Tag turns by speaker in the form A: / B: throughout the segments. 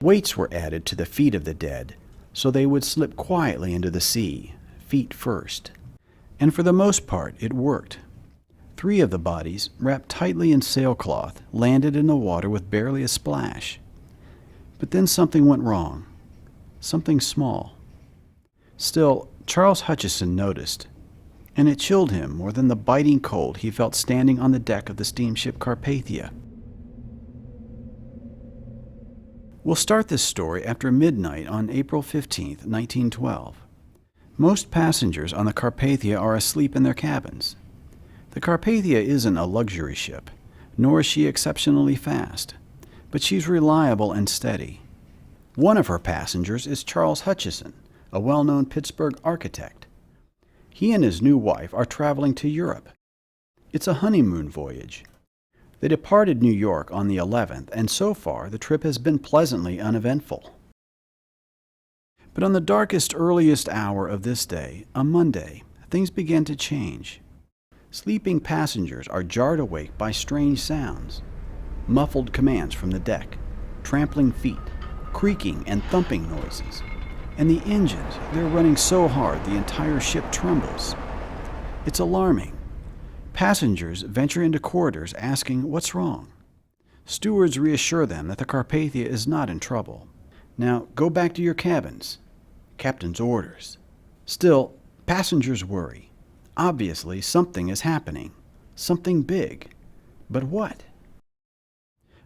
A: Weights were added to the feet of the dead, so they would slip quietly into the sea, feet first. And for the most part, it worked. 3 of the bodies, wrapped tightly in sailcloth, landed in the water with barely a splash. But then something went wrong. Something small. Still, Charles Hutchison noticed, and it chilled him more than the biting cold he felt standing on the deck of the steamship Carpathia. We'll start this story after midnight on April 15, 1912. Most passengers on the Carpathia are asleep in their cabins. The Carpathia isn't a luxury ship, nor is she exceptionally fast, but she's reliable and steady. One of her passengers is Charles Hutchison, a well-known Pittsburgh architect. He and his new wife are traveling to Europe. It's a honeymoon voyage. They departed New York on the 11th, and so far the trip has been pleasantly uneventful. But on the darkest, earliest hour of this day, a Monday, things began to change. Sleeping passengers are jarred awake by strange sounds, muffled commands from the deck, trampling feet, creaking and thumping noises. And the engines, they're running so hard the entire ship trembles. It's alarming. Passengers venture into corridors asking what's wrong. Stewards reassure them that the Carpathia is not in trouble. Now, go back to your cabins. Captain's orders. Still, passengers worry. Obviously, something is happening. Something big. But what?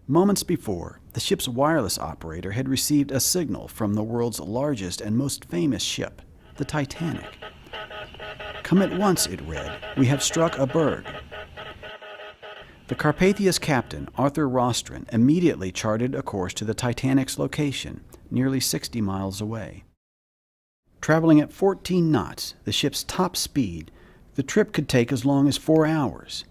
A: Moments before, the ship's wireless operator had received a signal from the world's largest and most famous ship, the Titanic. "Come at once," it read. "We have struck a berg." The Carpathia's captain, Arthur Rostron, immediately charted a course to the Titanic's location, nearly 60 miles away. Traveling at 14 knots, the ship's top speed, the trip could take as long as 4 hours.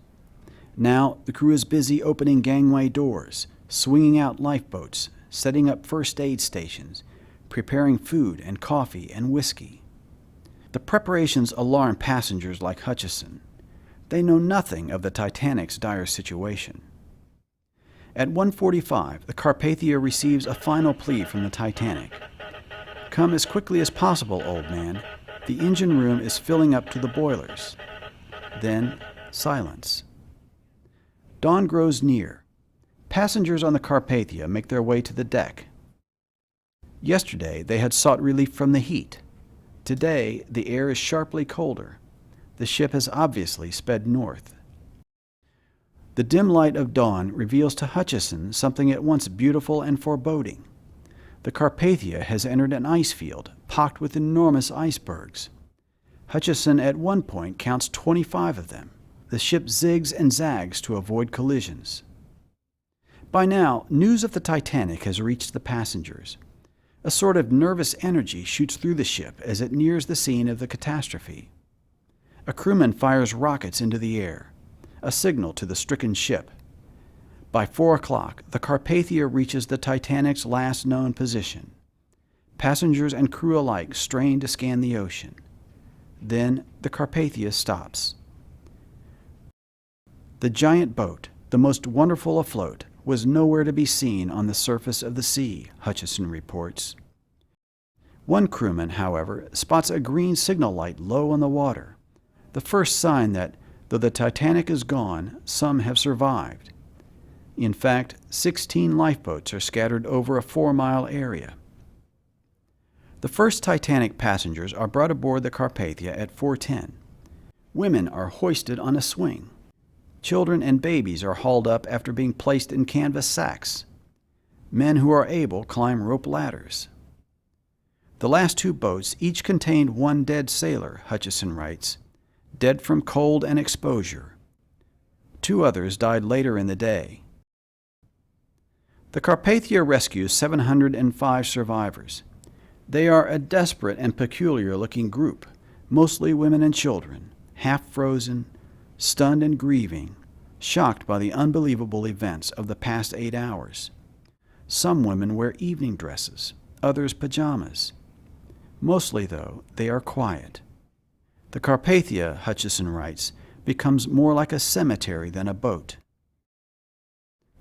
A: Now, the crew is busy opening gangway doors, swinging out lifeboats, setting up first aid stations, preparing food and coffee and whiskey. The preparations alarm passengers like Hutchison. They know nothing of the Titanic's dire situation. At 1:45, the Carpathia receives a final plea from the Titanic. "Come as quickly as possible, old man. The engine room is filling up to the boilers." Then, silence. Dawn grows near. Passengers on the Carpathia make their way to the deck. Yesterday, they had sought relief from the heat. Today, the air is sharply colder. The ship has obviously sped north. The dim light of dawn reveals to Hutchison something at once beautiful and foreboding. The Carpathia has entered an ice field, pocked with enormous icebergs. Hutchison at one point counts 25 of them. The ship zigs and zags to avoid collisions. By now, news of the Titanic has reached the passengers. A sort of nervous energy shoots through the ship as it nears the scene of the catastrophe. A crewman fires rockets into the air, a signal to the stricken ship. By 4 o'clock, the Carpathia reaches the Titanic's last known position. Passengers and crew alike strain to scan the ocean. Then the Carpathia stops. The giant boat, the most wonderful afloat, was nowhere to be seen on the surface of the sea, Hutchison reports. One crewman, however, spots a green signal light low on the water, the first sign that, though the Titanic is gone, some have survived. In fact, 16 lifeboats are scattered over a 4-mile area. The first Titanic passengers are brought aboard the Carpathia at 4:10. Women are hoisted on a swing. Children and babies are hauled up after being placed in canvas sacks. Men who are able climb rope ladders. The last 2 boats each contained 1 dead sailor, Hutchison writes, dead from cold and exposure. 2 others died later in the day. The Carpathia rescues 705 survivors. They are a desperate and peculiar-looking group, mostly women and children, half-frozen, stunned and grieving, shocked by the unbelievable events of the past 8 hours. Some women wear evening dresses, others pajamas. Mostly, though, they are quiet. The Carpathia, Hutchison writes, becomes more like a cemetery than a boat.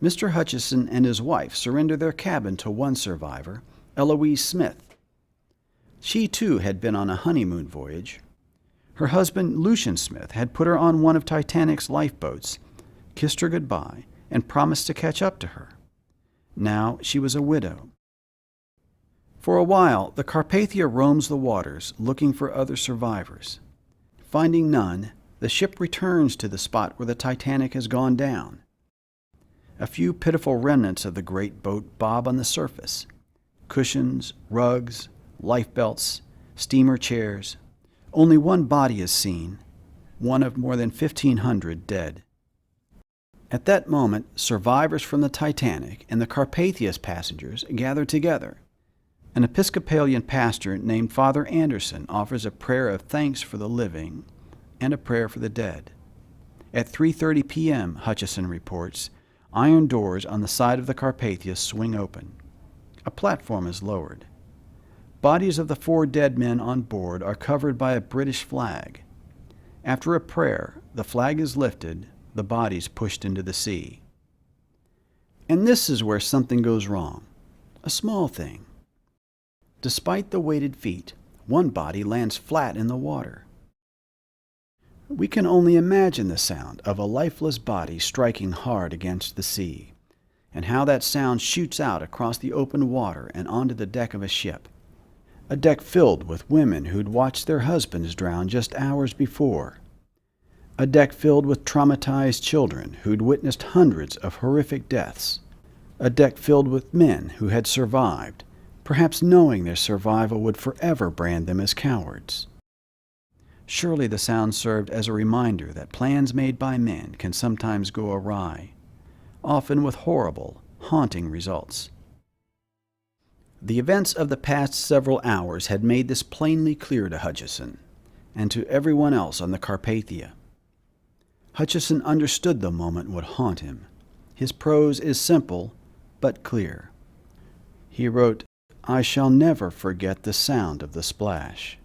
A: Mr. Hutchison and his wife surrendered their cabin to one survivor, Eloise Smith. She, too, had been on a honeymoon voyage. Her husband, Lucian Smith, had put her on one of Titanic's lifeboats, kissed her goodbye, and promised to catch up to her. Now she was a widow. For a while, the Carpathia roams the waters looking for other survivors. Finding none, the ship returns to the spot where the Titanic has gone down. A few pitiful remnants of the great boat bob on the surface. Cushions, rugs, lifebelts, steamer chairs. Only one body is seen, one of more than 1,500 dead. At that moment, survivors from the Titanic and the Carpathia's passengers gather together. An Episcopalian pastor named Father Anderson offers a prayer of thanks for the living and a prayer for the dead. At 3:30 p.m., Hutchison reports, iron doors on the side of the Carpathia swing open. A platform is lowered. Bodies of the 4 dead men on board are covered by a British flag. After a prayer, the flag is lifted, the bodies pushed into the sea. And this is where something goes wrong. A small thing. Despite the weighted feet, one body lands flat in the water. We can only imagine the sound of a lifeless body striking hard against the sea, and how that sound shoots out across the open water and onto the deck of a ship. A deck filled with women who'd watched their husbands drown just hours before. A deck filled with traumatized children who'd witnessed hundreds of horrific deaths. A deck filled with men who had survived, perhaps knowing their survival would forever brand them as cowards. Surely the sound served as a reminder that plans made by men can sometimes go awry, often with horrible, haunting results. The events of the past several hours had made this plainly clear to Hutchison, and to everyone else on the Carpathia. Hutchison understood the moment would haunt him. His prose is simple, but clear. He wrote, "I shall never forget the sound of the splash."